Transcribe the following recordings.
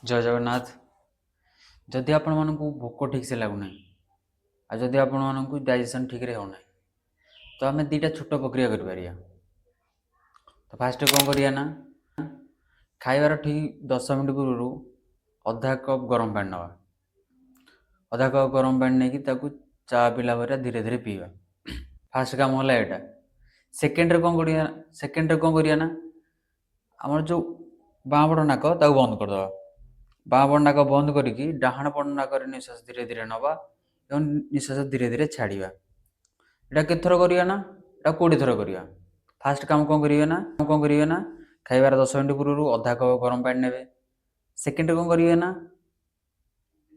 ଜୟ ଜଗନ୍ନାଥ। ଯଦି ଆପଣମାନଙ୍କୁ ଭୋକ ଠିକ୍‌ସେ ଲାଗୁନାହିଁ ଆଉ ଯଦି ଆପଣମାନଙ୍କୁ ଡାଇଜେସନ୍ ଠିକ୍‌ରେ ହେଉନାହିଁ, ତ ଆମେ ଦୁଇଟା ଛୋଟ ପ୍ରକ୍ରିୟା କରିପାରିବା। ତ ଫାର୍ଷ୍ଟ କ'ଣ କରିବା ନା, ଖାଇବାର ଠିକ୍ 10 ମିନିଟ୍ ପୂର୍ବରୁ ଅଧା କପ୍ ଗରମ ପାଣି ନେବା। ଅଧା କପ୍ ଗରମ ପାଣି ନେଇକି ତାକୁ ଚା' ପିଇଲା ଭଳିଆ ଧୀରେ ଧୀରେ ପିଇବା। ଫାର୍ଷ୍ଟ କାମ ହେଲା ଏଇଟା। ସେକେଣ୍ଡରେ କ'ଣ କରିବା ନା, ଆମର ଯେଉଁ ବାଁ ପଟ ନାକ ତାକୁ ବନ୍ଦ କରିଦେବା। ବାଁ ପଟ ନାକ ବନ୍ଦ କରିକି ଡାହାଣ ପଟ ନାକରେ ନିଶ୍ୱାସ ଧୀରେ ଧୀରେ ନେବା ଏବଂ ନିଶ୍ୱାସ ଧୀରେ ଧୀରେ ଛାଡ଼ିବା। ଏଇଟା କେତେଥର କରିବା ନା, ଏଇଟା 20 ଥର କରିବା। ଫାର୍ଷ୍ଟ କାମ କ'ଣ କରିବେ ନା, ଖାଇବାର 10 ମିନିଟ୍ ପୂର୍ବରୁ ଅଧା କପ୍ ଗରମ ପାଣି ନେବେ। ସେକେଣ୍ଡରେ କ'ଣ କରିବେ ନା,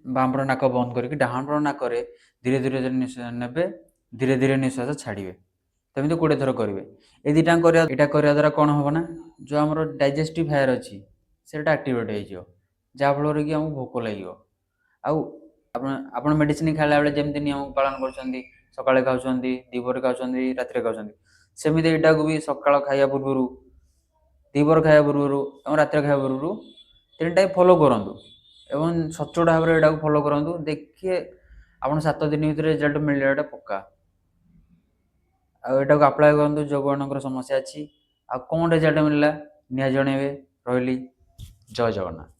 ବାଁ ପଟ ନାକ ବନ୍ଦ କରିକି ଡାହାଣ ପଟ ନାକରେ ଧୀରେ ଧୀରେ ନିଶ୍ୱାସ ନେବେ, ଧୀରେ ଧୀରେ ନିଶ୍ୱାସ ଛାଡ଼ିବେ। ତ ଏମିତି 20 ଥର କରିବେ। ଏଇଟା କରିବା ଦ୍ୱାରା କ'ଣ ହେବ ନା, ଯେଉଁ ଆମର ଡାଇଜେଷ୍ଟିଭ୍ ଫାୟାର ଅଛି ସେଇଟା ଆକ୍ଟିଭେଟ୍ ହେଇଯିବ, ଯାହାଫଳରେ କି ଆମକୁ ଭୋକ ଲାଗିବ। ଆଉ ଆପଣ ମେଡ଼ିସିନ ଖାଇଲା ବେଳେ ଯେମିତି ନିୟମକୁ ପାଳନ କରୁଛନ୍ତି, ସକାଳେ ଖାଉଛନ୍ତି, ଦ୍ୱିପହରେ ଖାଉଛନ୍ତି, ରାତିରେ ଖାଉଛନ୍ତି, ସେମିତି ଏଇଟାକୁ ବି ସକାଳ ଖାଇବା ପୂର୍ବରୁ, ଦ୍ୱିପହର ଖାଇବା ପୂର୍ବରୁ ଏବଂ ରାତିରେ ଖାଇବା ପୂର୍ବରୁ 3 ଟାଇମ୍ ଫଲୋ କରନ୍ତୁ ଏବଂ ସଚୋଟ ଭାବରେ ଏଇଟାକୁ ଫଲୋ କରନ୍ତୁ। ଦେଖିବେ ଆପଣ 7 ଦିନ ଭିତରେ ରେଜଲ୍ଟ ମିଳିବାଟା ପକ୍କା। ଆଉ ଏଇଟାକୁ ଆପ୍ଲାଏ କରନ୍ତୁ ଯେଉଁମାନଙ୍କର ସମସ୍ୟା ଅଛି। ଆଉ କ'ଣ ରେଜଲ୍ଟ ମିଳିଲା ନିହାତି ଜଣାଇବେ। ରହିଲି, ଜୟ ଜଗନ୍ନାଥ।